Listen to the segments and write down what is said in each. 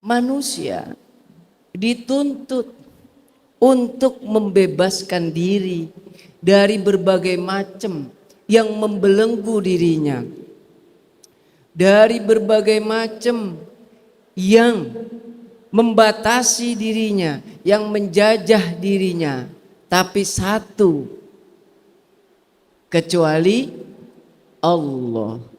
manusia dituntut untuk membebaskan diri dari berbagai macam yang membelenggu dirinya, dari berbagai macam yang membatasi dirinya, yang menjajah dirinya. Tapi satu, kecuali Allah.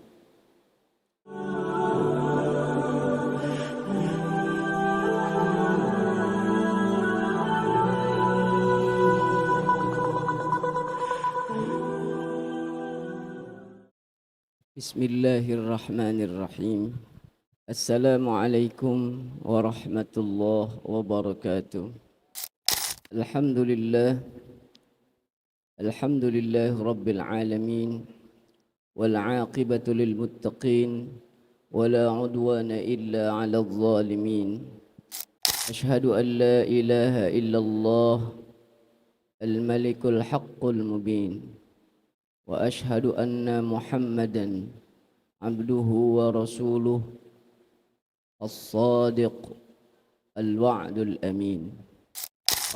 Bismillahirrahmanirrahim. Assalamualaikum warahmatullahi wabarakatuh. Alhamdulillah rabbil alamin, wal aqibatu lil muttaqin, wala udwana illa 'alal zalimin. Asyhadu an la ilaha illallah al malikul haqqul mubin, wa ashhadu anna Muhammadan abduhu wa rasuluh as-sadiq al-wa'dul amin.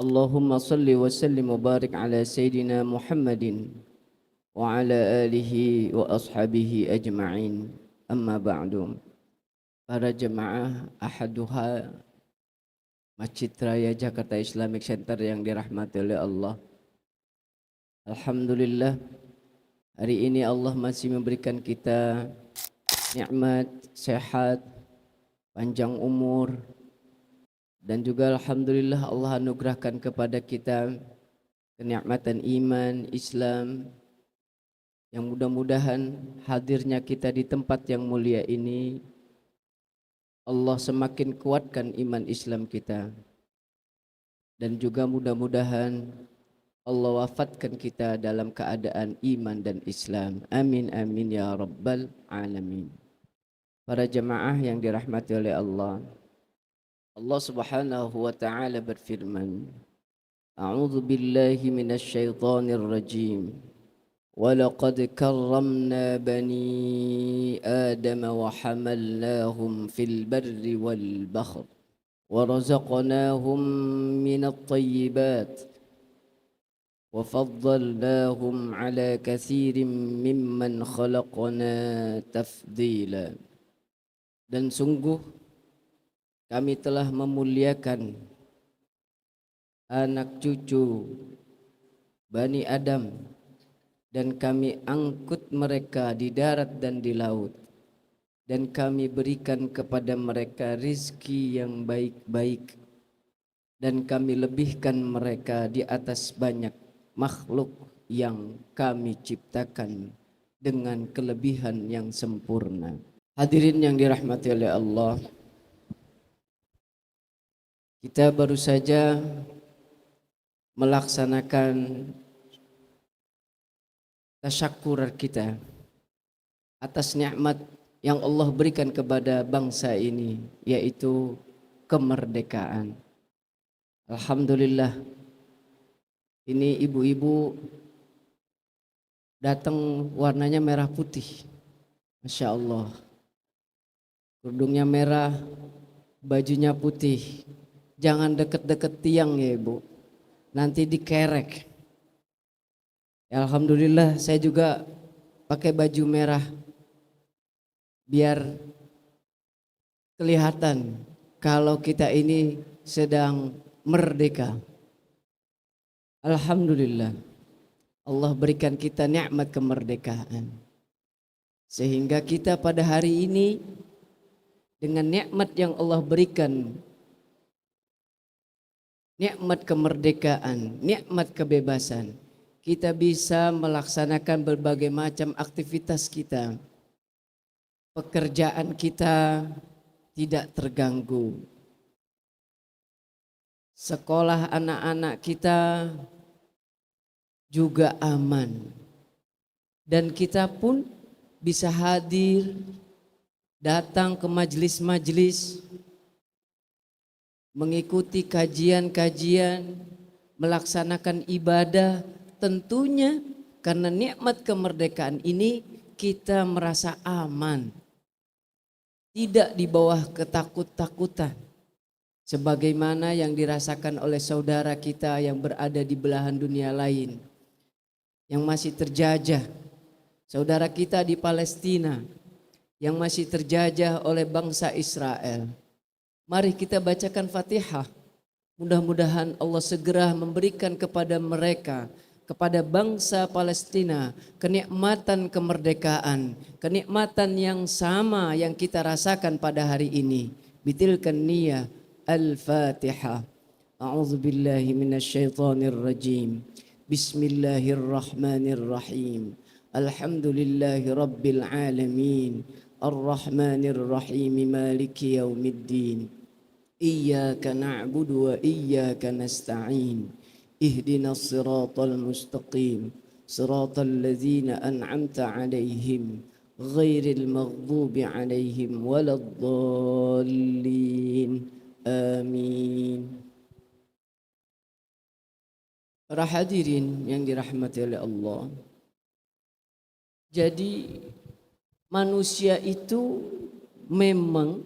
Allahumma salli wa sallim wa barik ala sayyidina Muhammadin wa ala alihi wa ashabihi ajma'in. Amma ba'du. Para jemaah Ahaduha Masjid Raya Jakarta Islamic Center yang dirahmati oleh Allah. Alhamdulillah, hari ini Allah masih memberikan kita nikmat, sehat, panjang umur, dan juga alhamdulillah Allah anugerahkan kepada kita kenikmatan iman, Islam, yang mudah-mudahan hadirnya kita di tempat yang mulia ini Allah semakin kuatkan iman Islam kita, dan juga mudah-mudahan Allah wafatkan kita dalam keadaan iman dan Islam. Amin amin ya rabbal alamin. Para jemaah yang dirahmati oleh Allah, Allah Subhanahu wa taala berfirman, A'udzu billahi minasy syaithanir rajim. Wa laqad karramna bani Adam wa hamalnahum fil barri wal bahr wa razaqnahum minat thayyibat وَفَضَّلْنَاهُمْ عَلَى كَثِيرٍ مِّمَّنْ خَلَقْنَا تَفْضِيلًا. Dan sungguh kami telah memuliakan anak cucu Bani Adam, dan kami angkut mereka di darat dan di laut, dan kami berikan kepada mereka rizki yang baik-baik, dan kami lebihkan mereka di atas banyak makhluk yang kami ciptakan dengan kelebihan yang sempurna. Hadirin yang dirahmati oleh Allah, kita baru saja melaksanakan tasyakur kita atas nikmat yang Allah berikan kepada bangsa ini, yaitu kemerdekaan. Alhamdulillah, ini ibu-ibu datang warnanya merah putih. Masya Allah. Kerudungnya merah, bajunya putih. Jangan deket-deket tiang ya ibu, nanti dikerek. Ya, alhamdulillah saya juga pakai baju merah biar kelihatan kalau kita ini sedang merdeka. Alhamdulillah, Allah berikan kita nikmat kemerdekaan, sehingga kita pada hari ini dengan nikmat yang Allah berikan, nikmat kemerdekaan, nikmat kebebasan, kita bisa melaksanakan berbagai macam aktivitas kita. Pekerjaan kita tidak terganggu. Sekolah anak-anak kita juga aman. Dan kita pun bisa hadir, datang ke majelis-majelis, mengikuti kajian-kajian, melaksanakan ibadah. Tentunya karena nikmat kemerdekaan ini kita merasa aman, tidak di bawah ketakut-takutan. sebagaimana yang dirasakan oleh saudara kita yang berada di belahan dunia lain, yang masih terjajah, saudara kita di Palestina yang masih terjajah oleh bangsa Israel. Mari kita bacakan Fatihah. Mudah-mudahan Allah segera memberikan kepada mereka, kepada bangsa Palestina, kenikmatan kemerdekaan, kenikmatan yang sama yang kita rasakan pada hari ini. Bitilkan niyah. Al-Fatihah. A'udzu billahi minasyaitonir rajim. Bismillahirrahmanirrahim. Alhamdulillahi rabbil alamin. Ar-Rahmanir Rahim. Maliki yaumiddin. Iyyaka na'budu wa iyyaka nasta'in. Ihdinas siratal mustaqim. Siratal ladzina an'amta 'alaihim ghairil maghdubi 'alaihim waladdallin. Amin. Para hadirin yang dirahmati oleh Allah. Jadi manusia itu memang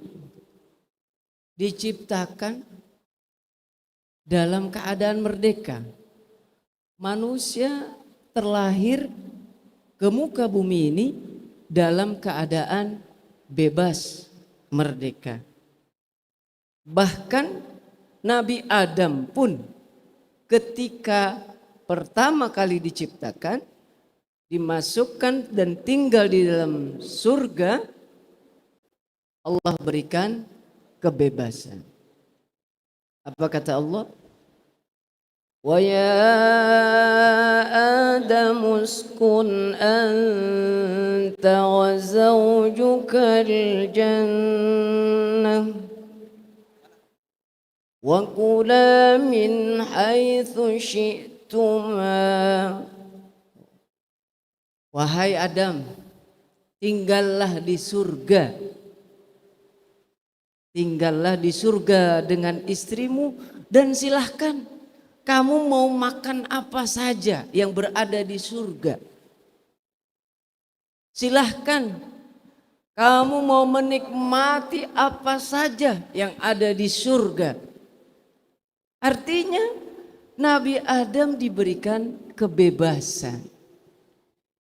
diciptakan dalam keadaan merdeka. Manusia terlahir ke muka bumi ini dalam keadaan bebas, merdeka. Bahkan Nabi Adam pun ketika pertama kali diciptakan, dimasukkan dan tinggal di dalam surga, Allah berikan kebebasan. Apa kata Allah? Wa ya Adam uskun anta wa zawjukal jannah wa kula min haitsu syi'tuma. Wahai Adam, tinggallah di surga. Tinggallah di surga dengan istrimu dan silahkan kamu mau makan apa saja yang berada di surga. Silahkan kamu mau menikmati apa saja yang ada di surga. Artinya Nabi Adam diberikan kebebasan.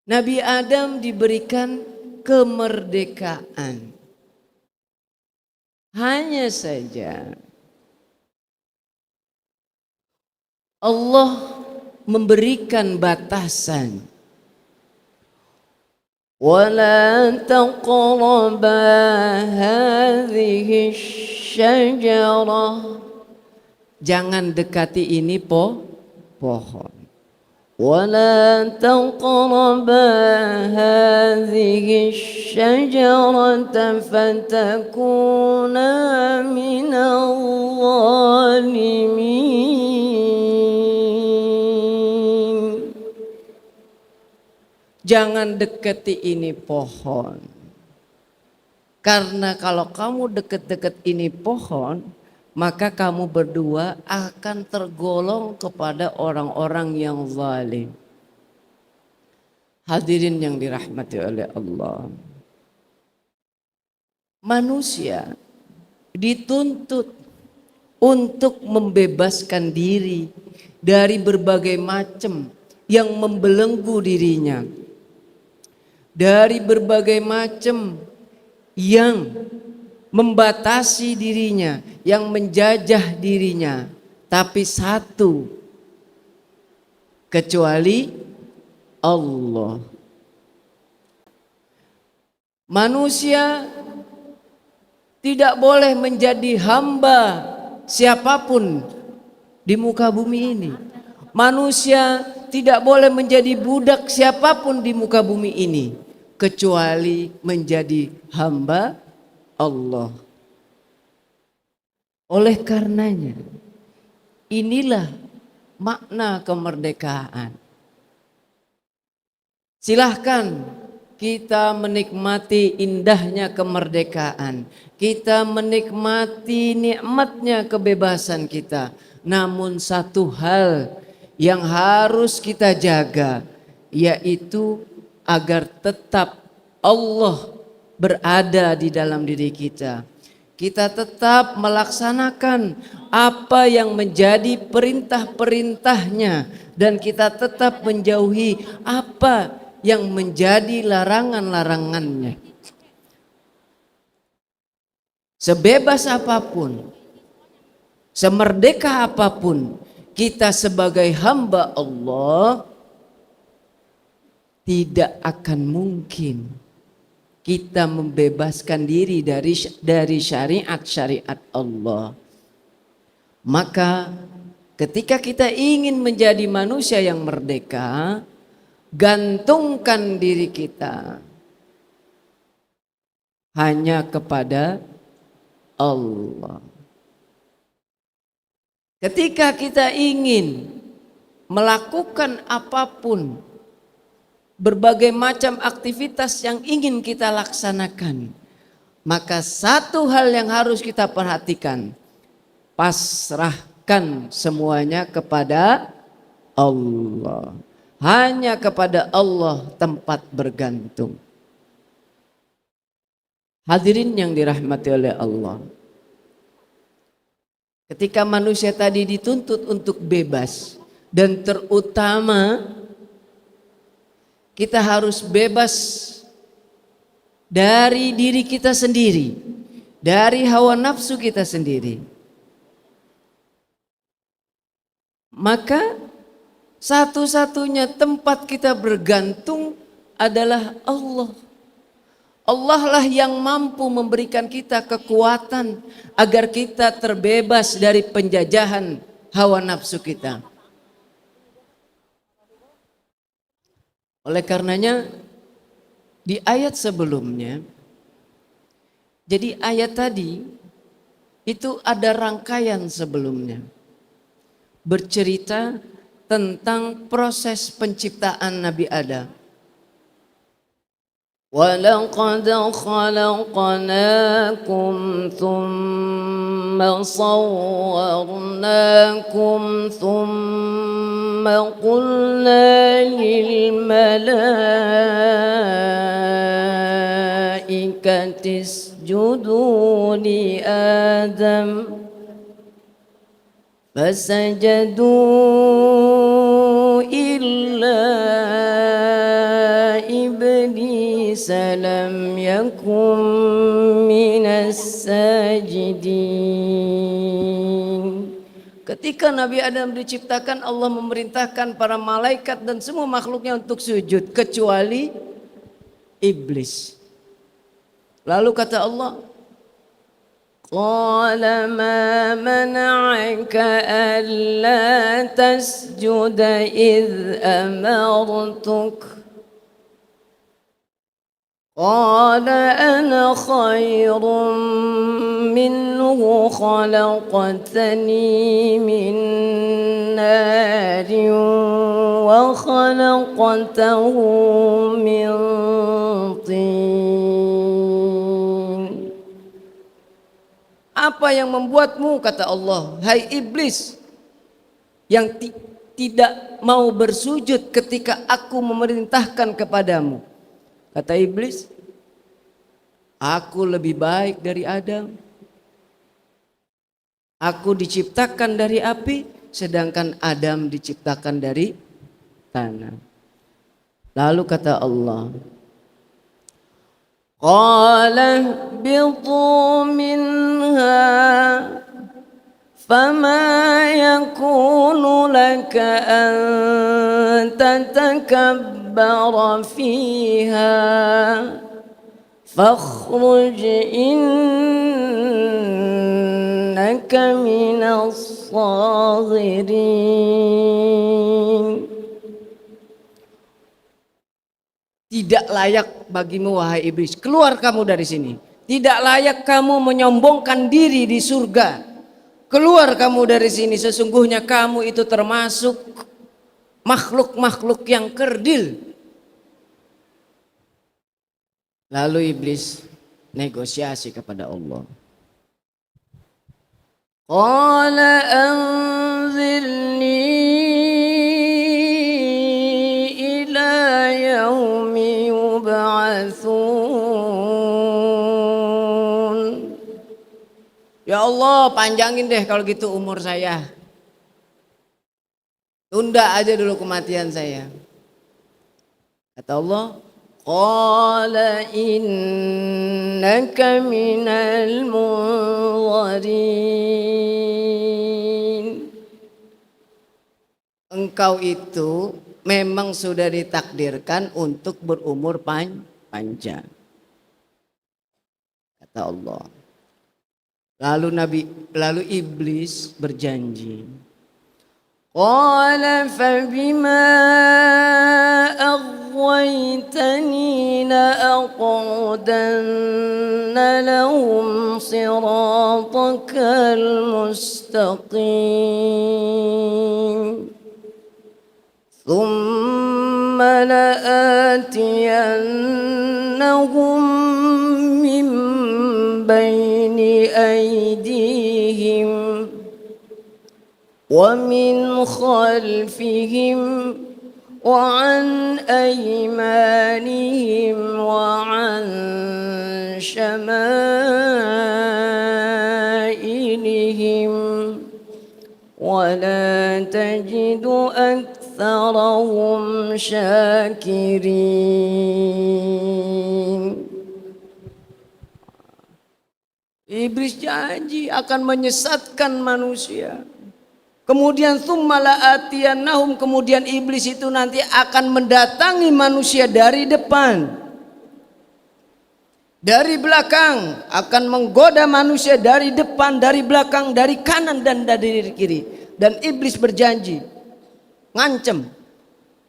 Nabi Adam diberikan kemerdekaan. Hanya saja Allah memberikan batasan. Wala taqraba hadhihi syajarah. Jangan dekati ini pohon. Wala taqraba hadhihi syajarata fatakuna minal zalimin. Jangan dekati ini pohon. Karena kalau kamu deket-deket ini pohon, maka kamu berdua akan tergolong kepada orang-orang yang zalim. Hadirin yang dirahmati oleh Allah. Manusia dituntut untuk membebaskan diri dari berbagai macam yang membelenggu dirinya. Dari berbagai macam yang membatasi dirinya, yang menjajah dirinya, tapi satu, kecuali Allah. Manusia tidak boleh menjadi hamba siapapun di muka bumi ini. Manusia tidak boleh menjadi budak siapapun di muka bumi ini, kecuali menjadi hamba Allah. Oleh karenanya, inilah makna kemerdekaan. Silahkan kita menikmati indahnya kemerdekaan. Kita menikmati nikmatnya kebebasan kita. Namun satu hal yang harus kita jaga, yaitu agar tetap Allah berada di dalam diri kita. kita tetap melaksanakan apa yang menjadi perintah-perintahnya, dan kita tetap menjauhi apa yang menjadi larangan-larangannya. Sebebas apapun, semerdeka apapun kita sebagai hamba Allah, tidak akan mungkin kita membebaskan diri dari syariat-syariat Allah. Maka ketika kita ingin menjadi manusia yang merdeka, gantungkan diri kita hanya kepada Allah. Ketika kita ingin melakukan apapun, berbagai macam aktivitas yang ingin kita laksanakan, maka satu hal yang harus kita perhatikan, pasrahkan semuanya kepada Allah. Hanya kepada Allah tempat bergantung. Hadirin yang dirahmati oleh Allah, ketika manusia tadi dituntut untuk bebas, dan terutama kita harus bebas dari diri kita sendiri, dari hawa nafsu kita sendiri, maka satu-satunya tempat kita bergantung adalah Allah. Allah lah yang mampu memberikan kita kekuatan agar kita terbebas dari penjajahan hawa nafsu kita. Oleh karenanya di ayat sebelumnya, jadi ayat tadi itu ada rangkaian sebelumnya, bercerita tentang proses penciptaan Nabi Adam. وَلَقَدْ خَلَقْنَاكُمْ ثُمَّ صَوَّرْنَاكُمْ ثُمَّ قُلْنَا لِلْمَلَائِكَةِ اسْجُدُوا لِآدَمَ فَسَجَدُوا إِلَّا إِبْلِيسَ لَمْ يَكُنْ مِنَ السَّاجِدِينَ. Ketika Nabi Adam diciptakan, Allah memerintahkan para malaikat dan semua makhluknya untuk sujud kecuali iblis. Lalu kata Allah, qala ma mana'aka alla tasjuda idh amartuk qala ana khairum minhu khalaqtani min narin wa khalaqtahu min tin. Apa yang membuatmu, kata Allah, hai iblis, yang tidak mau bersujud ketika aku memerintahkan kepadamu? Kata iblis, aku lebih baik dari Adam. Aku diciptakan dari api, sedangkan Adam diciptakan dari tanah. Lalu kata Allah, qala ihbitu minha fama yakunu laka an tatakabbara fiha fakhruj innaka minas saghirin. Tidak layak bagimu wahai iblis, keluar kamu dari sini. Tidak layak kamu menyombongkan diri di surga. Keluar kamu dari sini, sesungguhnya kamu itu termasuk makhluk-makhluk yang kerdil. Lalu iblis negosiasi kepada Allah. Qala anzirni ila yaumi yub'atsun Allah panjangin deh kalau gitu umur saya. Tunda aja dulu kematian saya. Kata Allah, qala innaka minal munzarin. Engkau itu memang sudah ditakdirkan untuk berumur panjang. Kata Allah. Lalu iblis berjanji. Qala fabima aghwaytani la'aqudanna lahum siratakal mustaqim. Thumma la'atiyannahum min bayni aydihim wa min khalfihim wa an aymanihim wa an syama'ilihim wa la tajidu aktharahum syakirin. Iblis janji akan menyesatkan manusia. Kemudian tsummala'atiyannahum, kemudian iblis itu nanti akan mendatangi manusia dari depan, dari belakang, akan menggoda manusia dari depan, dari belakang, dari kanan dan dari kiri. Dan iblis berjanji, ngancem,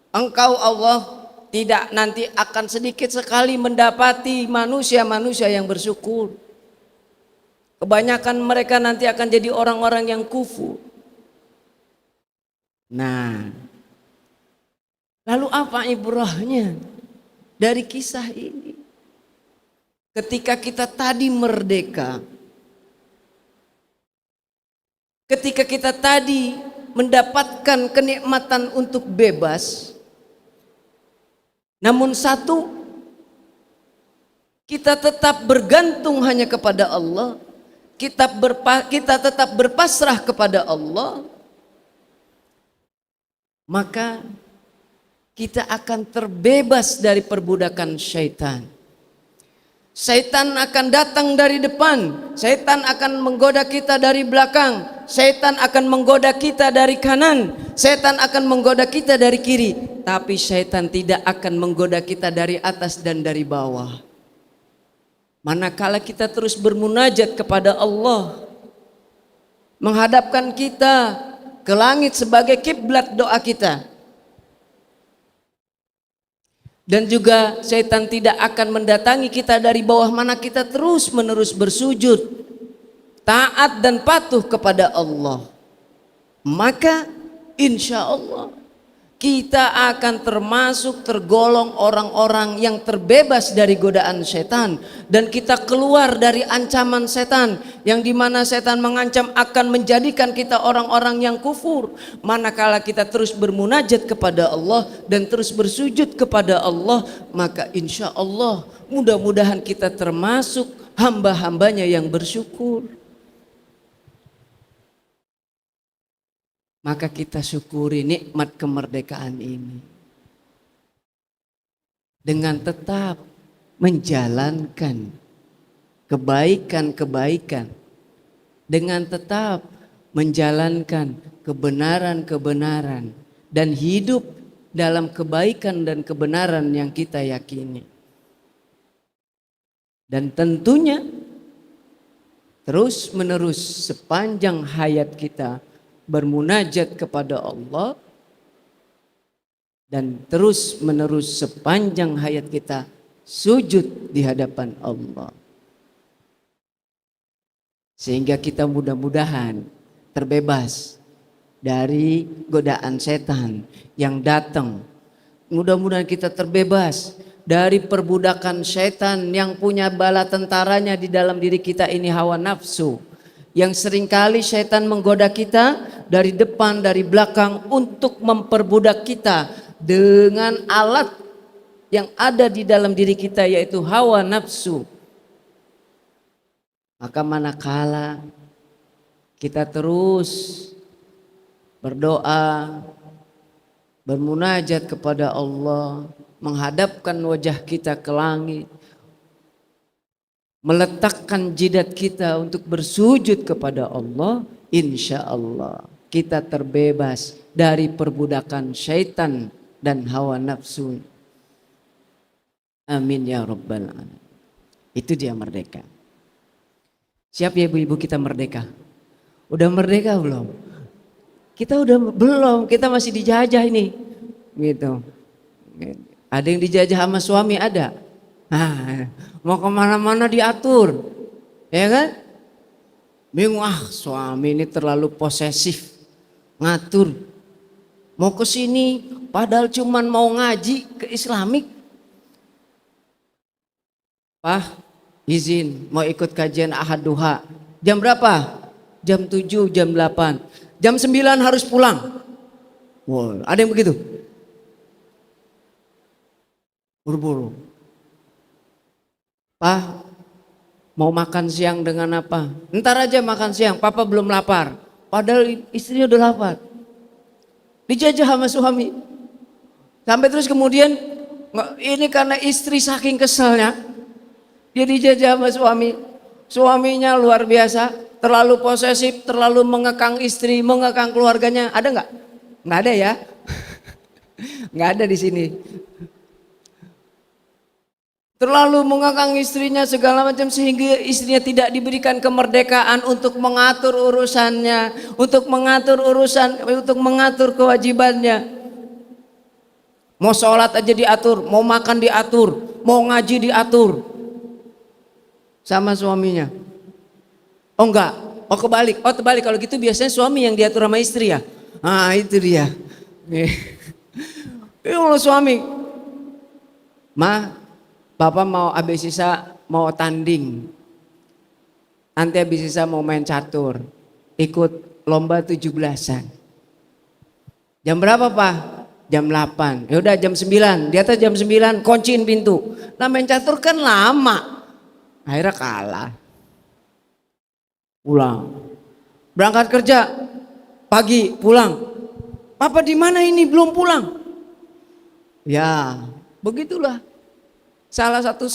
engkau Allah tidak nanti akan sedikit sekali mendapati manusia-manusia yang bersyukur. Kebanyakan mereka nanti akan jadi orang-orang yang kufur. Nah, lalu apa ibrahnya dari kisah ini? Ketika kita tadi merdeka, ketika kita tadi mendapatkan kenikmatan untuk bebas, namun satu, kita tetap bergantung hanya kepada Allah, kita tetap berpasrah kepada Allah, maka kita akan terbebas dari perbudakan syaitan. Syaitan akan datang dari depan, syaitan akan menggoda kita dari belakang, syaitan akan menggoda kita dari kanan, syaitan akan menggoda kita dari kiri, tapi syaitan tidak akan menggoda kita dari atas dan dari bawah. Manakala kita terus bermunajat kepada Allah, menghadapkan kita ke langit sebagai kiblat doa kita. Dan juga setan tidak akan mendatangi kita dari bawah, mana kita terus menerus bersujud, taat dan patuh kepada Allah. Maka insya Allah kita akan termasuk tergolong orang-orang yang terbebas dari godaan setan, dan kita keluar dari ancaman setan yang dimana setan mengancam akan menjadikan kita orang-orang yang kufur. Manakala kita terus bermunajat kepada Allah dan terus bersujud kepada Allah, maka insya Allah mudah-mudahan kita termasuk hamba-hambanya yang bersyukur. Maka kita syukuri nikmat kemerdekaan ini dengan tetap menjalankan kebaikan-kebaikan, dengan tetap menjalankan kebenaran-kebenaran dan hidup dalam kebaikan dan kebenaran yang kita yakini. Dan tentunya terus menerus sepanjang hayat kita bermunajat kepada Allah, dan terus menerus sepanjang hayat kita sujud di hadapan Allah, sehingga kita mudah-mudahan terbebas dari godaan setan yang datang. Mudah-mudahan kita terbebas dari perbudakan setan yang punya bala tentaranya di dalam diri kita ini, hawa nafsu, yang seringkali setan menggoda kita dari depan, dari belakang untuk memperbudak kita dengan alat yang ada di dalam diri kita, yaitu hawa nafsu. Maka manakala kita terus berdoa, bermunajat kepada Allah, menghadapkan wajah kita ke langit, meletakkan jidat kita untuk bersujud kepada Allah, insya Allah kita terbebas dari perbudakan syaitan dan hawa nafsu. Amin ya rabbal alamin. Itu dia merdeka. Siap ya ibu-ibu, kita merdeka? Udah merdeka belum? Kita udah belum, kita masih dijajah ini. Gitu. Ada yang dijajah sama suami, ada. Nah, mau kemana-mana diatur, ya kan? Bingung, suami ini terlalu posesif, ngatur. Mau ke sini, padahal cuman mau ngaji ke Islamik. Pak, izin mau ikut kajian Ahad Duha. Jam berapa? Jam 7, jam 8. Jam 9 harus pulang. Wow, ada yang begitu? Buru-buru. Pak, mau makan siang dengan apa? Ntar aja makan siang, papa belum lapar. Padahal istrinya udah lapar. Dijajah sama suami. Sampai terus kemudian, ini karena istri saking keselnya, dia dijajah sama suami. Suaminya luar biasa, terlalu posesif, terlalu mengekang istri, mengekang keluarganya. Ada nggak? Nggak ada ya? Nggak ada di sini. Terlalu mengekang istrinya segala macam sehingga istrinya tidak diberikan kemerdekaan untuk mengatur urusannya, untuk mengatur kewajibannya. Mau sholat aja diatur, mau makan diatur, mau ngaji diatur sama suaminya. Oh enggak, oh kebalik, kalau gitu biasanya suami yang diatur sama istri ya. Ah itu dia. Kalau suami, Bapak mau habis sisa mau tanding, nanti habis sisa mau main catur, ikut lomba 17-an. Jam berapa Pak? Jam 8. Ya udah jam 9. Di atas jam 9 kunciin pintu. Nah main catur kan lama. Akhirnya kalah. Pulang. Berangkat kerja pagi pulang. Papa di mana ini belum pulang? Ya, begitulah. Salah satu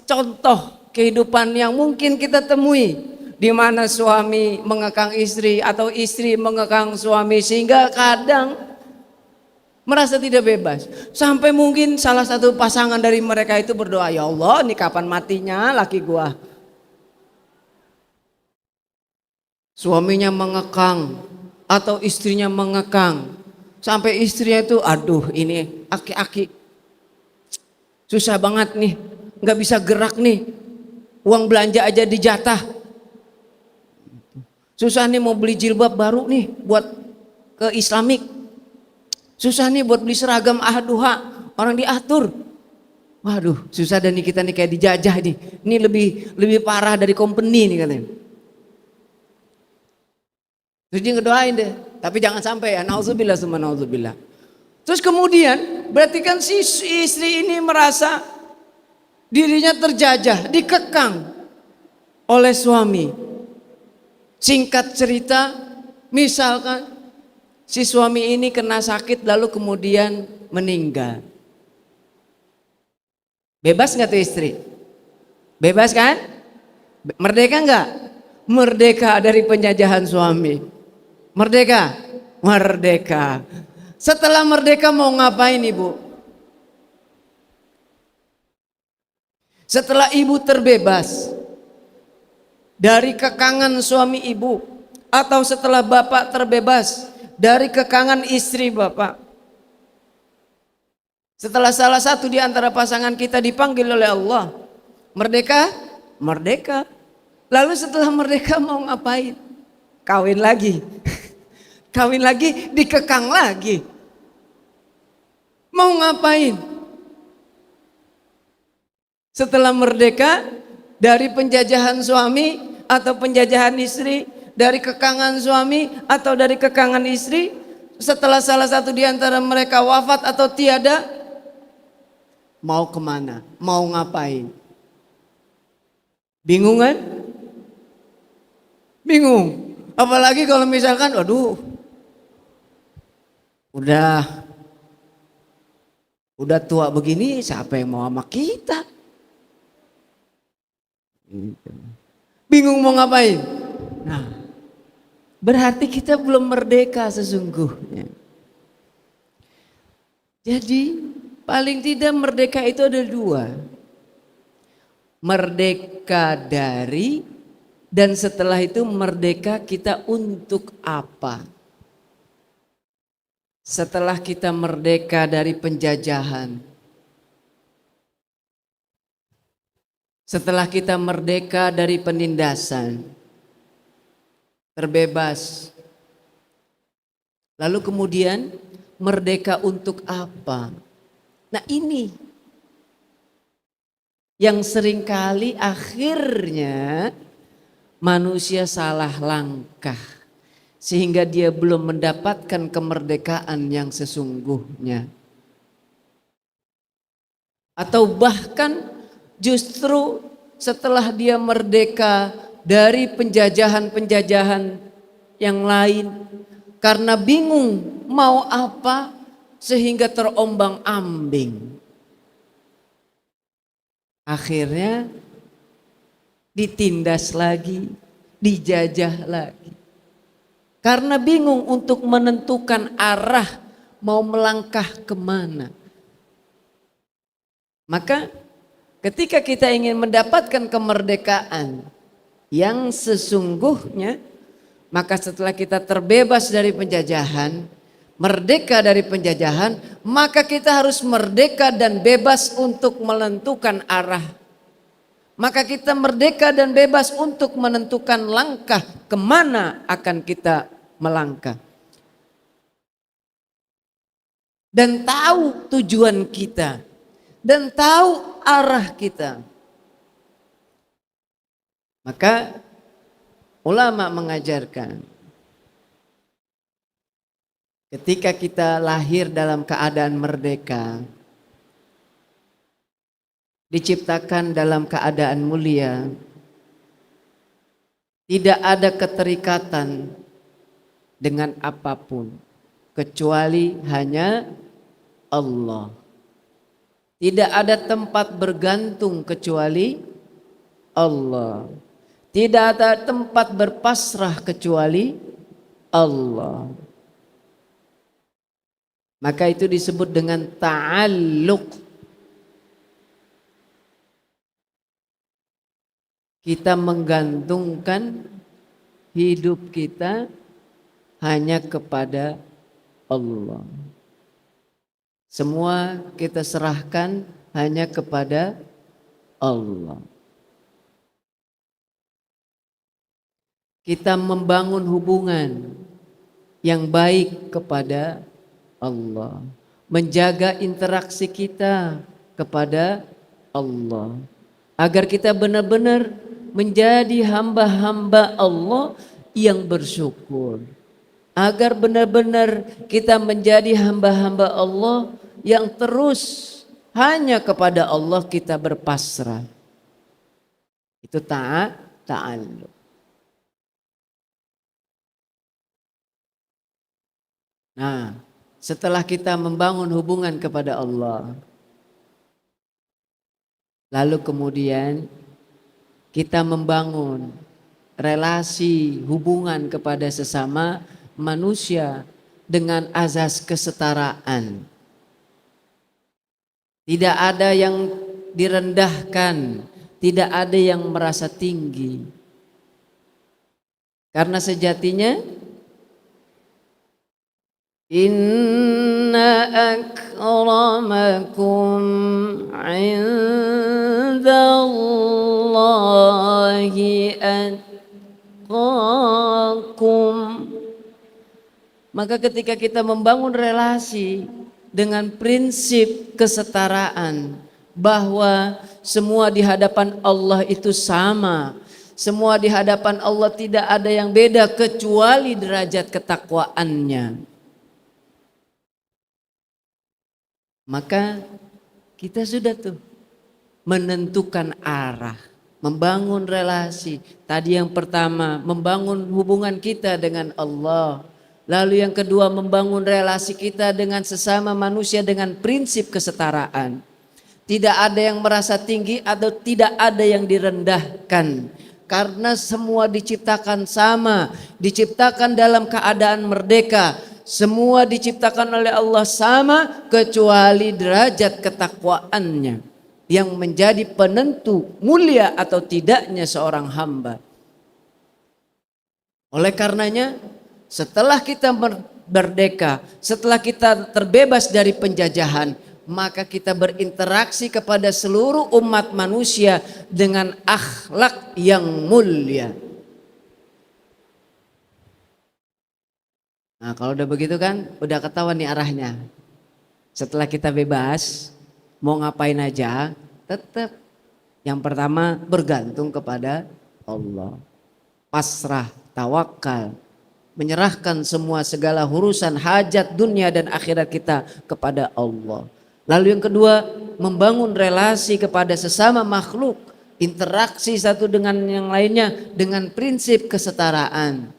contoh kehidupan yang mungkin kita temui, di mana suami mengekang istri atau istri mengekang suami sehingga kadang merasa tidak bebas. Sampai mungkin salah satu pasangan dari mereka itu berdoa, ya Allah, ini kapan matinya laki gua. Suaminya mengekang atau istrinya mengekang. Sampai istrinya itu, aduh ini aki-aki susah banget nih, nggak bisa gerak nih, uang belanja aja dijatah. Susah nih mau beli jilbab baru nih buat ke Islamik. Susah nih buat beli seragam Ahad Duha, orang diatur. Waduh, susah dan nih kita nih kayak dijajah nih. Ini lebih parah dari company nih katanya. Terus dia ngedoain deh, tapi jangan sampai ya, nauzubillah summa nauzubillah. Terus kemudian berarti kan si istri ini merasa dirinya terjajah, dikekang oleh suami. Singkat cerita, misalkan si suami ini kena sakit lalu kemudian meninggal. Bebas nggak tuh istri? Bebas kan? Merdeka nggak? Merdeka dari penjajahan suami. Merdeka? Merdeka. Setelah merdeka mau ngapain ibu? Setelah ibu terbebas dari kekangan suami ibu, atau setelah bapak terbebas dari kekangan istri bapak, setelah salah satu di antara pasangan kita dipanggil oleh Allah, merdeka? Merdeka. Lalu setelah merdeka mau ngapain? Kawin lagi. Kawin lagi, dikekang lagi. Mau ngapain? Setelah merdeka dari penjajahan suami atau penjajahan istri, dari kekangan suami atau dari kekangan istri, setelah salah satu di antara mereka wafat atau tiada, mau kemana? Mau ngapain? Bingung kan? Bingung. Apalagi kalau misalkan, waduh, udah tua begini, siapa yang mau sama kita? Bingung mau ngapain? Nah, berarti kita belum merdeka sesungguhnya. Jadi paling tidak merdeka itu ada dua. Merdeka dari, dan setelah itu merdeka kita untuk apa? Setelah kita merdeka dari penjajahan, setelah kita merdeka dari penindasan, terbebas, lalu kemudian merdeka untuk apa? Nah ini yang seringkali akhirnya manusia salah langkah sehingga dia belum mendapatkan kemerdekaan yang sesungguhnya. Atau bahkan justru setelah dia merdeka dari penjajahan-penjajahan yang lain, karena bingung mau apa sehingga terombang-ambing. Akhirnya ditindas lagi, dijajah lagi. Karena bingung untuk menentukan arah mau melangkah kemana. Maka ketika kita ingin mendapatkan kemerdekaan yang sesungguhnya, maka setelah kita terbebas dari penjajahan, merdeka dari penjajahan, maka kita harus merdeka dan bebas untuk menentukan arah. Maka kita merdeka dan bebas untuk menentukan langkah kemana akan kita melangkah. Dan tahu tujuan kita. Dan tahu arah kita. Maka ulama mengajarkan, ketika kita lahir dalam keadaan merdeka, diciptakan dalam keadaan mulia, tidak ada keterikatan dengan apapun kecuali hanya Allah. Tidak ada tempat bergantung kecuali Allah. Tidak ada tempat berpasrah kecuali Allah. Maka itu disebut dengan ta'alluq. Kita menggantungkan hidup kita hanya kepada Allah. Semua kita serahkan hanya kepada Allah. Kita membangun hubungan yang baik kepada Allah. Menjaga interaksi kita kepada Allah. Agar kita benar-benar menjadi hamba-hamba Allah yang bersyukur. Agar benar-benar kita menjadi hamba-hamba Allah yang terus hanya kepada Allah kita berpasrah. Itu ta'alluq. Nah, setelah kita membangun hubungan kepada Allah, lalu kemudian kita membangun relasi hubungan kepada sesama manusia dengan azas kesetaraan. Tidak ada yang direndahkan, tidak ada yang merasa tinggi. Karena sejatinya inna akramakum indallahi atqakum. Maka ketika kita membangun relasi dengan prinsip kesetaraan, bahwa semua di hadapan Allah itu sama, semua di hadapan Allah tidak ada yang beda kecuali derajat ketakwaannya, maka kita sudah tuh menentukan arah membangun relasi. Tadi yang pertama, membangun hubungan kita dengan Allah. Lalu yang kedua, membangun relasi kita dengan sesama manusia dengan prinsip kesetaraan. Tidak ada yang merasa tinggi atau tidak ada yang direndahkan. Karena semua diciptakan sama, diciptakan dalam keadaan merdeka. Semua diciptakan oleh Allah sama kecuali derajat ketakwaannya yang menjadi penentu mulia atau tidaknya seorang hamba. Oleh karenanya, setelah kita merdeka, setelah kita terbebas dari penjajahan, maka kita berinteraksi kepada seluruh umat manusia dengan akhlak yang mulia. Nah, kalau udah begitu kan udah ketahuan nih arahnya. Setelah kita bebas, mau ngapain aja, tetap yang pertama bergantung kepada Allah. Pasrah, tawakal, menyerahkan semua segala urusan hajat dunia dan akhirat kita kepada Allah. Lalu yang kedua, membangun relasi kepada sesama makhluk, interaksi satu dengan yang lainnya dengan prinsip kesetaraan.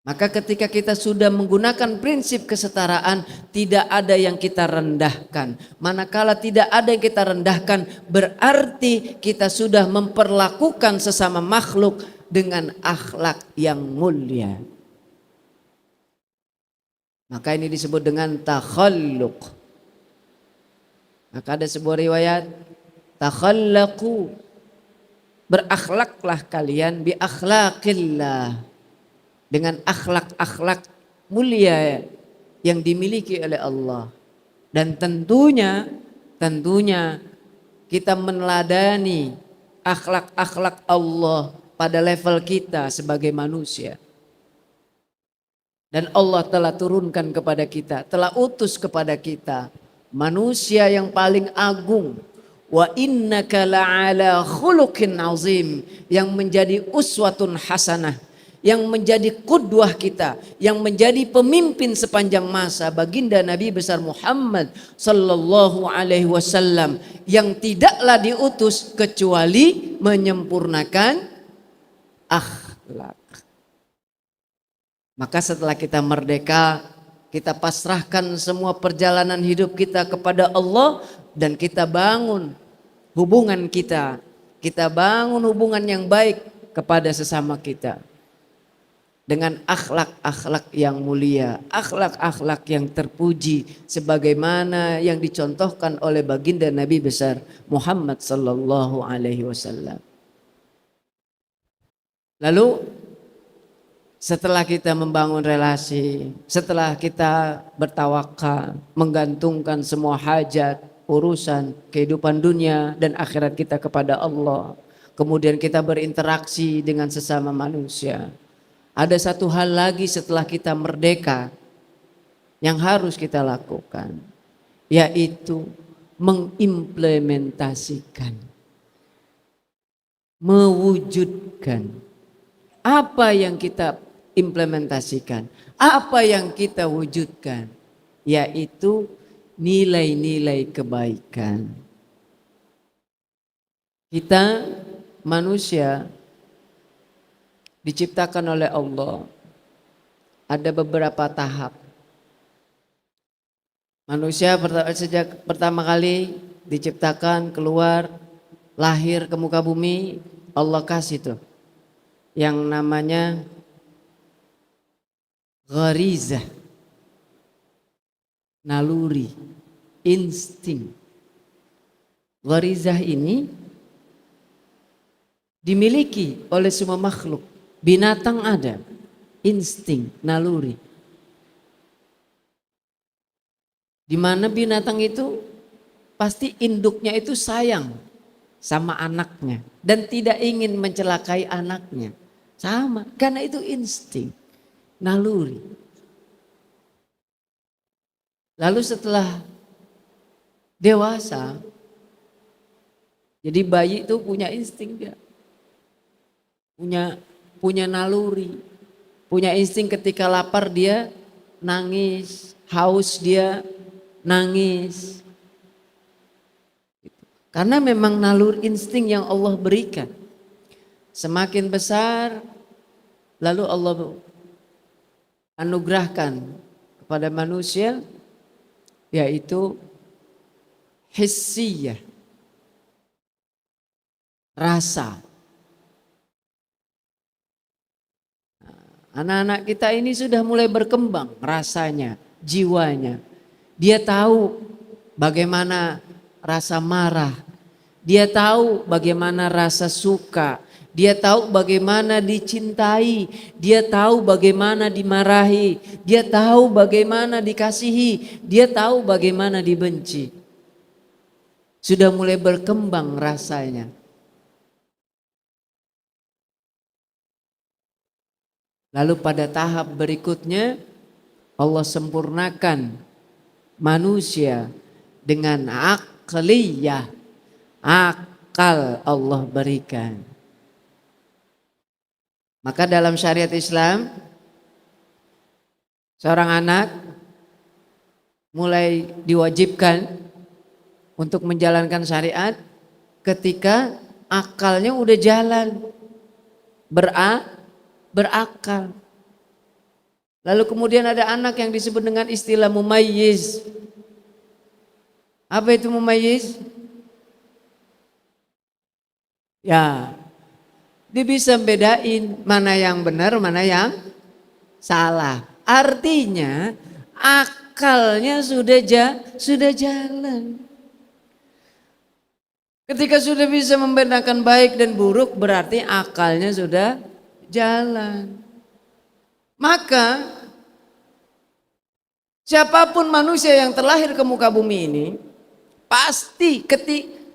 Maka ketika kita sudah menggunakan prinsip kesetaraan, tidak ada yang kita rendahkan. Manakala tidak ada yang kita rendahkan, berarti kita sudah memperlakukan sesama makhluk dengan akhlak yang mulia. Maka ini disebut dengan takhalluq. Maka ada sebuah riwayat, takhallaqu, berakhlaklah kalian bi akhlaqillah, dengan akhlak-akhlak mulia yang dimiliki oleh Allah. Dan tentunya kita meneladani akhlak-akhlak Allah pada level kita sebagai manusia. Dan Allah telah turunkan kepada kita, telah utus kepada kita manusia yang paling agung. Wa innaka la'ala khuluqin azim, yang menjadi uswatun hasanah, yang menjadi qudwah kita, yang menjadi pemimpin sepanjang masa, baginda Nabi besar Muhammad sallallahu alaihi wasallam, yang tidaklah diutus kecuali menyempurnakan akhlak. Maka setelah kita merdeka, kita pasrahkan semua perjalanan hidup kita kepada Allah dan kita bangun hubungan kita. Kita bangun hubungan yang baik kepada sesama kita. Dengan akhlak-akhlak yang mulia, akhlak-akhlak yang terpuji sebagaimana yang dicontohkan oleh baginda Nabi besar Muhammad sallallahu alaihi wasallam. Lalu setelah kita membangun relasi, setelah kita bertawakal, menggantungkan semua hajat, urusan, kehidupan dunia dan akhirat kita kepada Allah. Kemudian kita berinteraksi dengan sesama manusia. Ada satu hal lagi setelah kita merdeka yang harus kita lakukan, yaitu mengimplementasikan, mewujudkan apa yang kita implementasikan, apa yang kita wujudkan, yaitu nilai-nilai kebaikan. Kita manusia diciptakan oleh Allah, ada beberapa tahap. Manusia sejak pertama kali diciptakan, keluar, lahir ke muka bumi, Allah kasih tuh yang namanya gharizah, naluri, insting. Gharizah ini dimiliki oleh semua makhluk. Binatang ada, insting, naluri. Di mana binatang itu pasti induknya itu sayang sama anaknya dan tidak ingin mencelakai anaknya. Sama, karena itu insting, naluri. Lalu setelah dewasa, jadi bayi itu punya insting dia. Punya naluri, punya insting ketika lapar dia nangis, haus dia nangis. Karena memang nalur insting yang Allah berikan. Semakin besar, lalu Allah anugerahkan kepada manusia, yaitu hissiyah, rasa. Anak-anak kita ini sudah mulai berkembang rasanya, jiwanya. Dia tahu bagaimana rasa marah. Dia tahu bagaimana rasa suka. Dia tahu bagaimana dicintai. Dia tahu bagaimana dimarahi. Dia tahu bagaimana dikasihi. Dia tahu bagaimana dibenci. Sudah mulai berkembang rasanya. Lalu pada tahap berikutnya Allah sempurnakan manusia dengan akliyah. Akal Allah berikan. Maka dalam syariat Islam seorang anak mulai diwajibkan untuk menjalankan syariat ketika akalnya udah jalan, berakal. Lalu kemudian ada anak yang disebut dengan istilah mumayyiz. Apa itu mumayyiz? Ya, dia bisa bedain mana yang benar, mana yang salah. Artinya akalnya sudah jalan. Ketika sudah bisa membedakan baik dan buruk, berarti akalnya sudah jalan. Maka siapapun manusia yang terlahir ke muka bumi ini pasti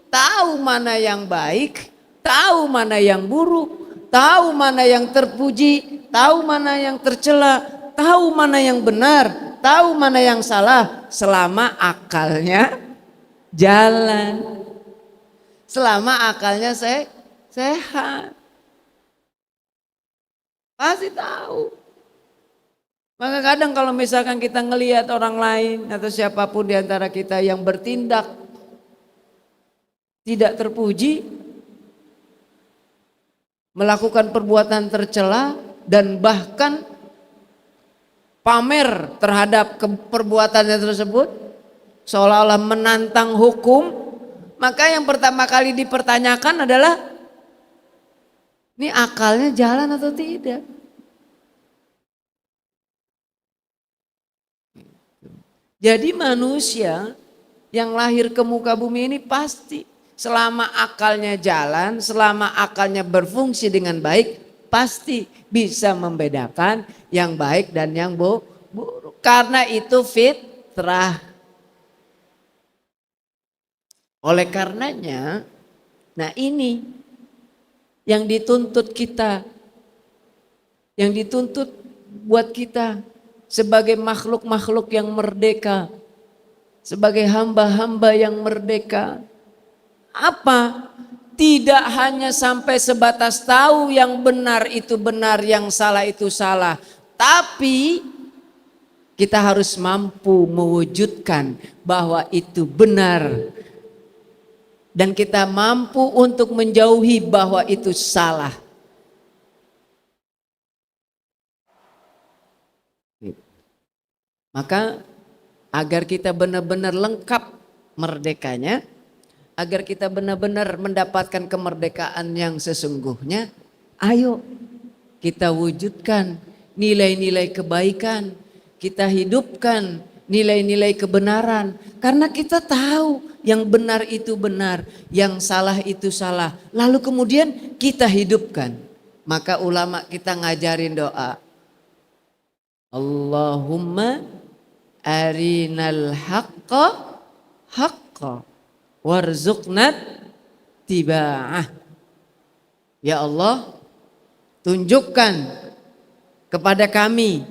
tahu mana yang baik, tahu mana yang buruk, tahu mana yang terpuji, tahu mana yang tercela, tahu mana yang benar, tahu mana yang salah, selama akalnya jalan, selama akalnya sehat. Pasti tahu. Maka kadang kalau misalkan kita ngelihat orang lain atau siapapun di antara kita yang bertindak tidak terpuji, melakukan perbuatan tercela dan bahkan pamer terhadap perbuatannya tersebut, seolah-olah menantang hukum, maka yang pertama kali dipertanyakan adalah ini akalnya jalan atau tidak. Jadi manusia yang lahir ke muka bumi ini pasti selama akalnya jalan, selama akalnya berfungsi dengan baik, pasti bisa membedakan yang baik dan yang buruk. Karena itu fitrah. Oleh karenanya, nah ini yang dituntut kita, yang dituntut buat kita sebagai makhluk-makhluk yang merdeka, sebagai hamba-hamba yang merdeka. Apa? Tidak hanya sampai sebatas tahu yang benar itu benar, yang salah itu salah. Tapi kita harus mampu mewujudkan bahwa itu benar. Dan kita mampu untuk menjauhi bahwa itu salah. Maka agar kita benar-benar lengkap merdekanya, agar kita benar-benar mendapatkan kemerdekaan yang sesungguhnya, ayo kita wujudkan nilai-nilai kebaikan, kita hidupkan nilai-nilai kebenaran. Karena kita tahu yang benar itu benar, yang salah itu salah. Lalu kemudian kita hidupkan. Maka ulama kita ngajarin doa. Allahumma arinal haqqa haqqa warzuqnat tiba'ah. Ya Allah, tunjukkan kepada kami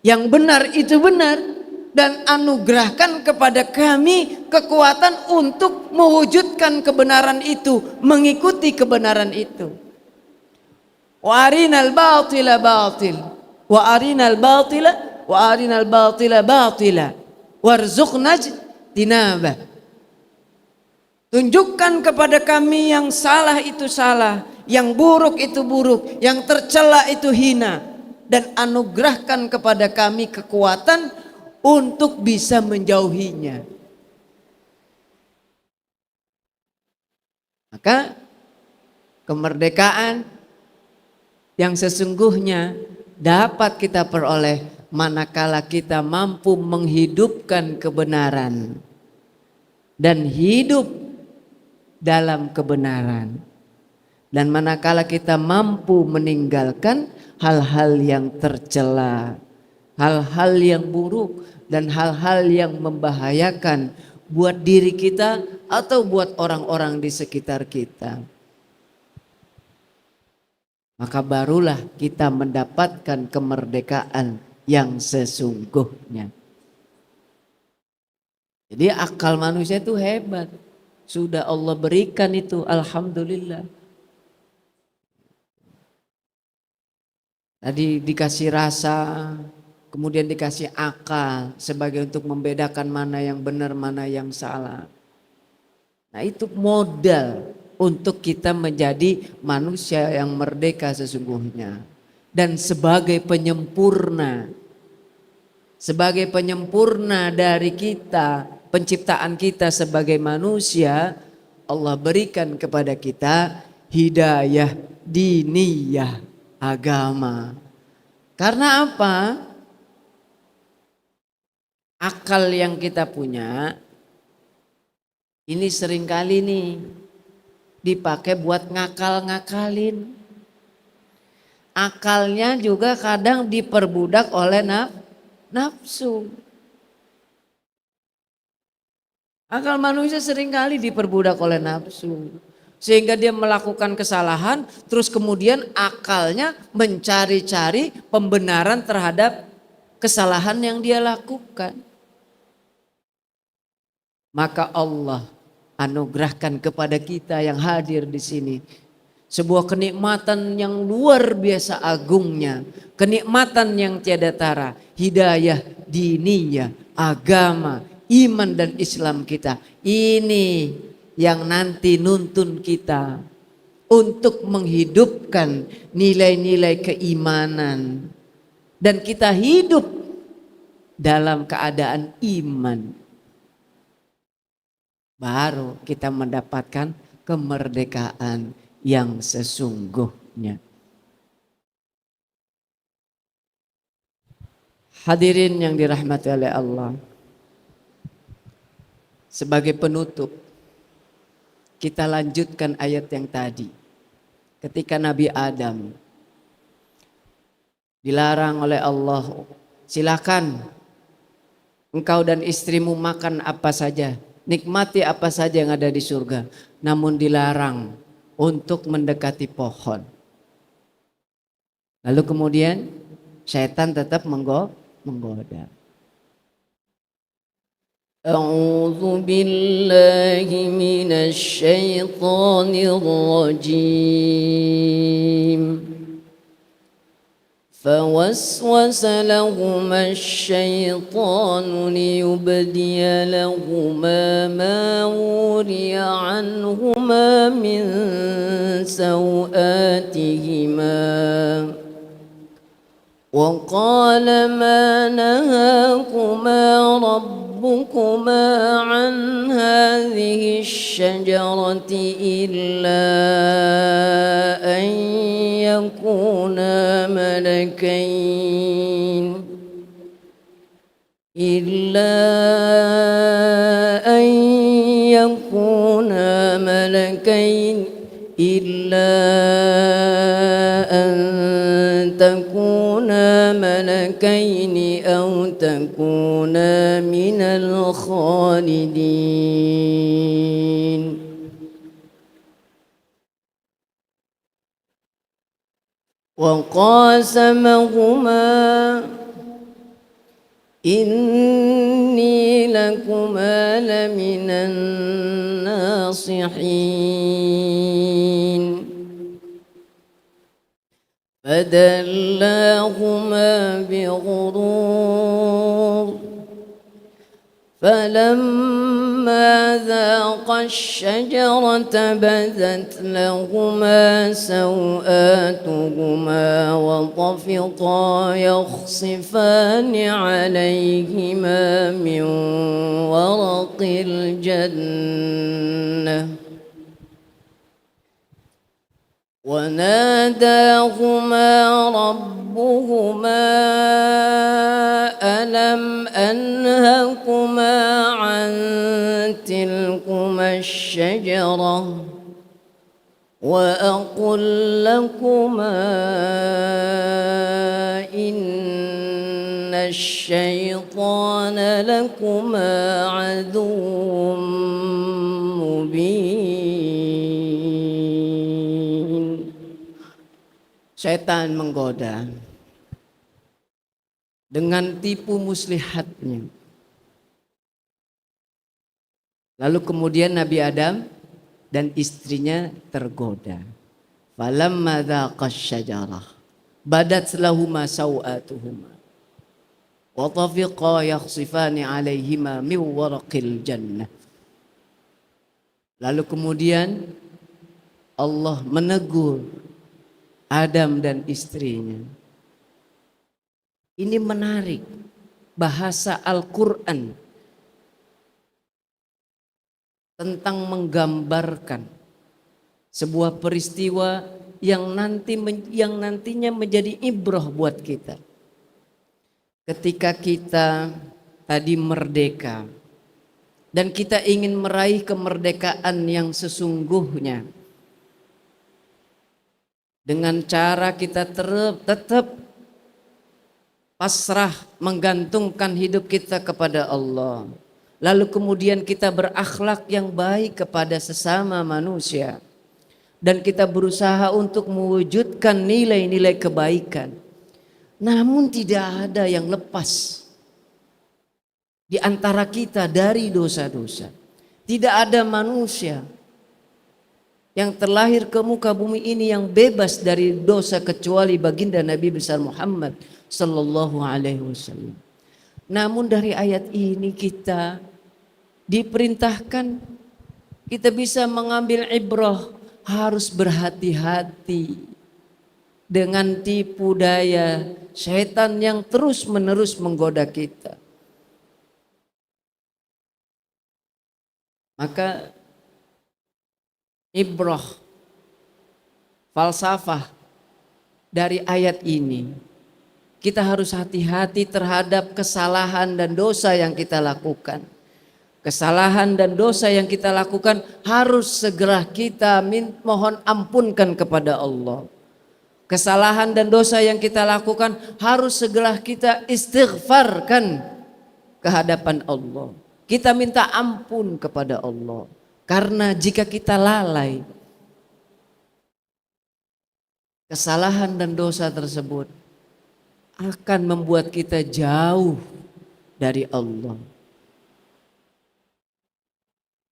yang benar itu benar dan anugerahkan kepada kami kekuatan untuk mewujudkan kebenaran itu, mengikuti kebenaran itu. Wa arinal batila batil wa arinal batila wa arinal batila batila warzuqna tinaba. Tunjukkan kepada kami yang salah itu salah, yang buruk itu buruk, yang tercela itu hina, dan anugerahkan kepada kami kekuatan untuk bisa menjauhinya. Maka kemerdekaan yang sesungguhnya dapat kita peroleh manakala kita mampu menghidupkan kebenaran dan hidup dalam kebenaran, dan manakala kita mampu meninggalkan hal-hal yang tercela, hal-hal yang buruk, dan hal-hal yang membahayakan buat diri kita atau buat orang-orang di sekitar kita, maka barulah kita mendapatkan kemerdekaan yang sesungguhnya. Jadi akal manusia itu hebat. Sudah Allah berikan itu, alhamdulillah. Tadi dikasih rasa, kemudian dikasih akal sebagai untuk membedakan mana yang benar, mana yang salah. Nah, itu modal untuk kita menjadi manusia yang merdeka sesungguhnya. Dan sebagai penyempurna dari kita, penciptaan kita sebagai manusia, Allah berikan kepada kita hidayah diniyah, agama. Karena apa? Akal yang kita punya ini seringkali nih dipakai buat ngakal-ngakalin. Akalnya juga kadang diperbudak oleh nafsu. Akal manusia seringkali diperbudak oleh nafsu. Sehingga dia melakukan kesalahan, terus kemudian akalnya mencari-cari pembenaran terhadap kesalahan yang dia lakukan. Maka Allah anugerahkan kepada kita yang hadir di sini sebuah kenikmatan yang luar biasa agungnya, kenikmatan yang tiada tara, hidayah diniyah, agama, iman dan Islam kita. Ini yang nanti nuntun kita untuk menghidupkan nilai-nilai keimanan dan kita hidup dalam keadaan iman. Baru kita mendapatkan kemerdekaan yang sesungguhnya. Hadirin yang dirahmati oleh Allah. Sebagai penutup, kita lanjutkan ayat yang tadi. Ketika Nabi Adam dilarang oleh Allah, silakan engkau dan istrimu makan apa saja, nikmati apa saja yang ada di surga, namun dilarang untuk mendekati pohon. Lalu kemudian syaitan tetap menggoda. A'udzu billahi minasy syaithanir rajim. فوسوس لهما الشيطان ليبدي لهما ما وري عنهما من سوآتهما وقال ما نهاكما ربكما عن هذه الشجرة إلا أن يكونا ملكين إلا أن تكونا ملكين أو تكونا من الخالدين. وقاسمهما إني لكما لمن الناصحين فدلاهما بغرور فلما فلما ذاقا الشجرة بدت لهما سوآتهما وطفقا يخصفان عليهما من ورق الجنة وناداهما ربهما ألم أنهكما عن تلكما الشجرة وأقل لكما إن الشيطان لكما عدو مبين. Syaitan menggoda dengan tipu muslihatnya. Lalu kemudian Nabi Adam dan istrinya tergoda. Falamma dzaqash syajarah badat lahuma sawatuhuma wa tafiqa yakhsifani alaihima min waraqil jannah. Lalu kemudian Allah menegur Adam dan istrinya. Ini menarik, bahasa Al-Quran tentang menggambarkan sebuah peristiwa yang nantinya menjadi ibrah buat kita. Ketika kita tadi merdeka dan kita ingin meraih kemerdekaan yang sesungguhnya, dengan cara kita tetap pasrah menggantungkan hidup kita kepada Allah. Lalu kemudian kita berakhlak yang baik kepada sesama manusia. Dan kita berusaha untuk mewujudkan nilai-nilai kebaikan. Namun tidak ada yang lepas di antara kita dari dosa-dosa. Tidak ada manusia yang terlahir ke muka bumi ini yang bebas dari dosa kecuali baginda Nabi besar Muhammad sallallahu alaihi wasallam. Namun dari ayat ini kita diperintahkan, kita bisa mengambil ibrah, harus berhati-hati dengan tipu daya syaitan yang terus-menerus menggoda kita. Maka ibrah, falsafah dari ayat ini, kita harus hati-hati terhadap kesalahan dan dosa yang kita lakukan. Kesalahan dan dosa yang kita lakukan harus segera kita mohon ampunkan kepada Allah. Kesalahan dan dosa yang kita lakukan harus segera kita istighfarkan ke hadapan Allah. Kita minta ampun kepada Allah. Karena jika kita lalai, kesalahan dan dosa tersebut akan membuat kita jauh dari Allah.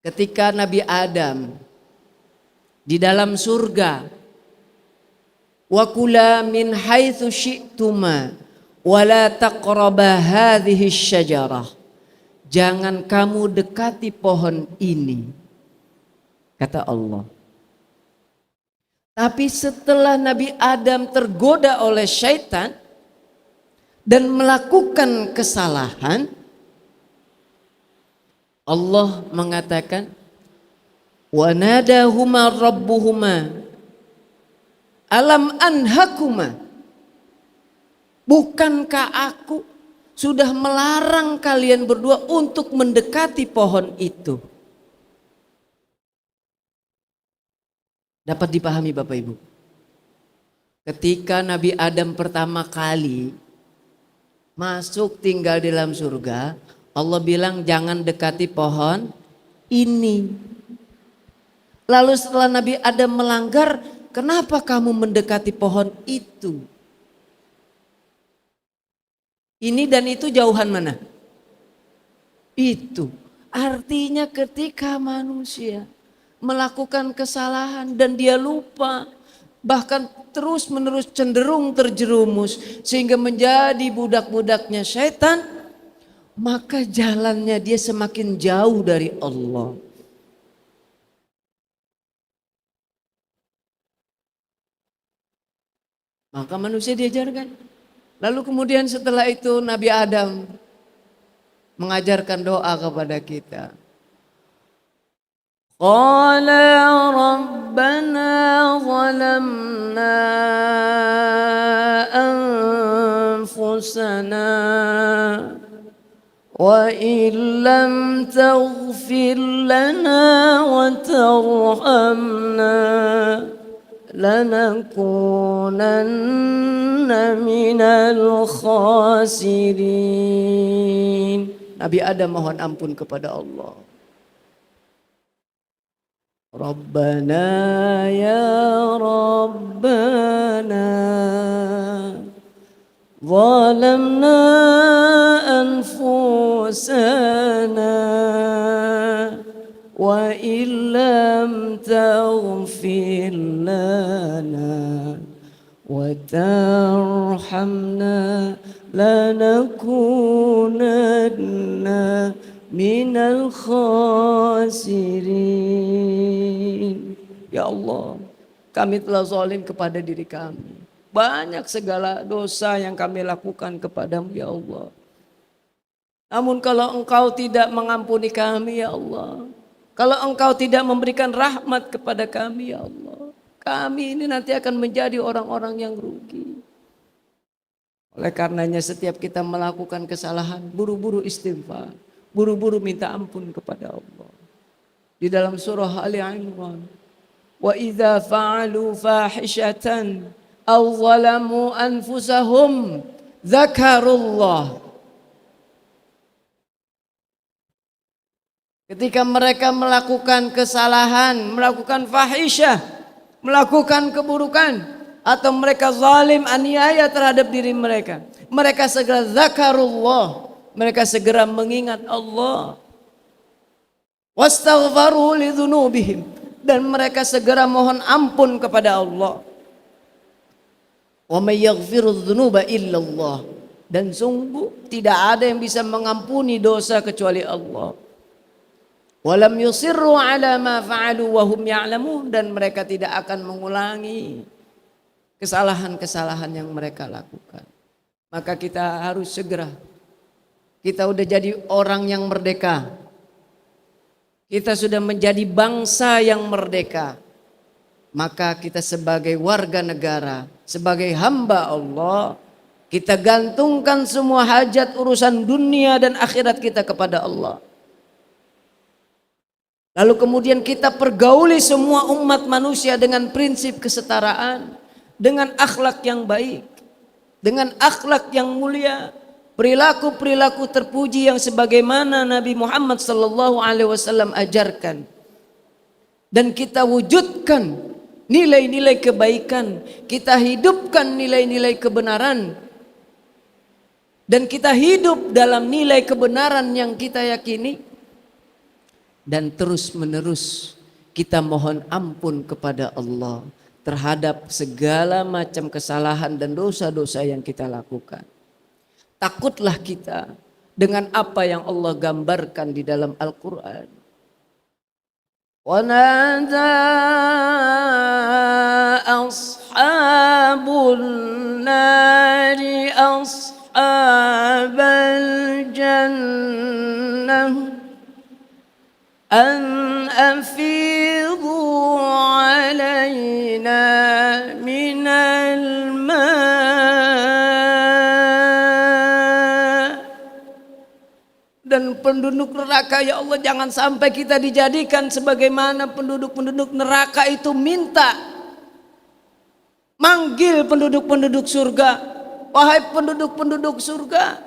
Ketika Nabi Adam di dalam surga, wa kula min haitsu syi'tuma wa la taqraba hadhihi syajarah. Jangan kamu dekati pohon ini, kata Allah. Tapi setelah Nabi Adam tergoda oleh syaitan dan melakukan kesalahan, Allah mengatakan, wa nadahuma rabbuhuma alam anhakuma, bukankah aku sudah melarang kalian berdua untuk mendekati pohon itu? Dapat dipahami Bapak Ibu? Ketika Nabi Adam pertama kali masuk tinggal di dalam surga, Allah bilang jangan dekati pohon ini. Lalu setelah Nabi Adam melanggar, kenapa kamu mendekati pohon itu? Ini dan itu jauhan mana? Itu. Artinya ketika manusia melakukan kesalahan dan dia lupa, bahkan terus menerus cenderung terjerumus sehingga menjadi budak-budaknya syaitan, maka jalannya dia semakin jauh dari Allah. Maka manusia diajarkan. Lalu kemudian setelah itu Nabi Adam mengajarkan doa kepada kita. Qala rabbana zalamna anfusana wa illam taghfir lana wa tarhamna lanakunanna minal khasirin. Nabi Adam mohon ampun kepada Allah. Rabbana ya Rabbana zalamna anfusana wa illam taghfir lana wa tarhamna lanakunanna minal khasirin. Ya Allah, kami telah zalim kepada diri kami. Banyak segala dosa yang kami lakukan kepadamu ya Allah. Namun kalau Engkau tidak mengampuni kami ya Allah, kalau Engkau tidak memberikan rahmat kepada kami ya Allah, kami ini nanti akan menjadi orang-orang yang rugi. Oleh karenanya setiap kita melakukan kesalahan, buru-buru istighfar, buru-buru minta ampun kepada Allah. Di dalam surah Ali Imran, wa idza fa'alu fahishatan aw zalamu anfusahum dzakarullah. Ketika mereka melakukan kesalahan, melakukan fahisyah, melakukan keburukan, atau mereka zalim aniaya terhadap diri mereka, mereka segera zakarullah, mereka segera mengingat Allah. Wastaghfaru lidzunubihim, dan mereka segera mohon ampun kepada Allah. Wa may yaghfirudz dzunuba illallah, dan sungguh tidak ada yang bisa mengampuni dosa kecuali Allah. Walam yusirru ala ma fa'alu wa hum ya'lamun, dan mereka tidak akan mengulangi kesalahan-kesalahan yang mereka lakukan. Maka kita harus segera, kita udah jadi orang yang merdeka, kita sudah menjadi bangsa yang merdeka, maka kita sebagai warga negara, sebagai hamba Allah, kita gantungkan semua hajat urusan dunia dan akhirat kita kepada Allah. Lalu kemudian kita pergauli semua umat manusia dengan prinsip kesetaraan, dengan akhlak yang baik, dengan akhlak yang mulia, perilaku-perilaku terpuji yang sebagaimana Nabi Muhammad SAW ajarkan. Dan kita wujudkan nilai-nilai kebaikan, kita hidupkan nilai-nilai kebenaran, dan kita hidup dalam nilai kebenaran yang kita yakini. Dan terus menerus kita mohon ampun kepada Allah terhadap segala macam kesalahan dan dosa-dosa yang kita lakukan. Takutlah kita dengan apa yang Allah gambarkan di dalam Al-Quran. Wa nada ashabun nari ashabal jannah an afidu alaina minal ma'. Dan penduduk neraka, ya Allah, jangan sampai kita dijadikan sebagaimana penduduk-penduduk neraka itu minta, manggil penduduk-penduduk surga, wahai penduduk-penduduk surga,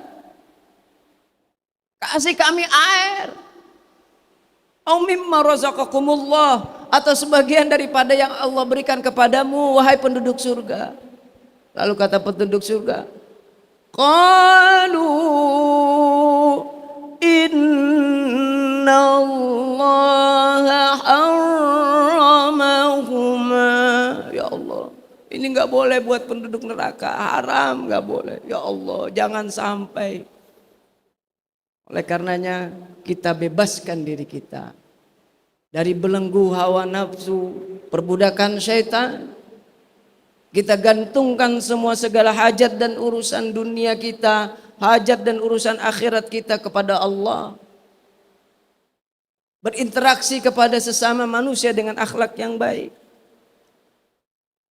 kasih kami air. Au mimma razaqakumullah, atau sebagian daripada yang Allah berikan kepadamu wahai penduduk surga. Lalu kata penduduk surga, qalu innallaha harramahuma. Ya Allah, ini enggak boleh buat penduduk neraka, haram, enggak boleh. Ya Allah, jangan sampai Oleh karenanya kita bebaskan diri kita dari belenggu hawa nafsu, perbudakan syaitan. Kita gantungkan semua segala hajat dan urusan dunia kita, hajat dan urusan akhirat kita kepada Allah. Berinteraksi kepada sesama manusia dengan akhlak yang baik.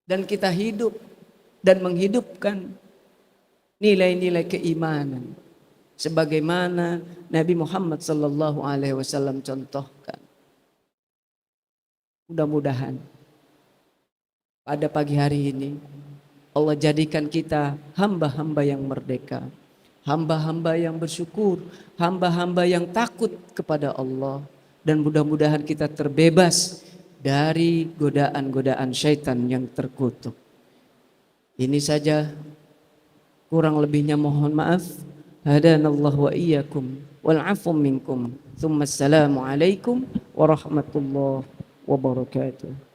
Dan kita hidup dan menghidupkan nilai-nilai keimanan sebagaimana Nabi Muhammad sallallahu alaihi wasallam contohkan. Mudah-mudahan pada pagi hari ini Allah jadikan kita hamba-hamba yang merdeka, hamba-hamba yang bersyukur, hamba-hamba yang takut kepada Allah, dan mudah-mudahan kita terbebas dari godaan-godaan syaitan yang terkutuk. Ini saja, kurang lebihnya mohon maaf. Hadanallahu wa iyyakum wal 'afwu minkum. Tsumma assalamu alaikum warahmatullahi wabarakatuh.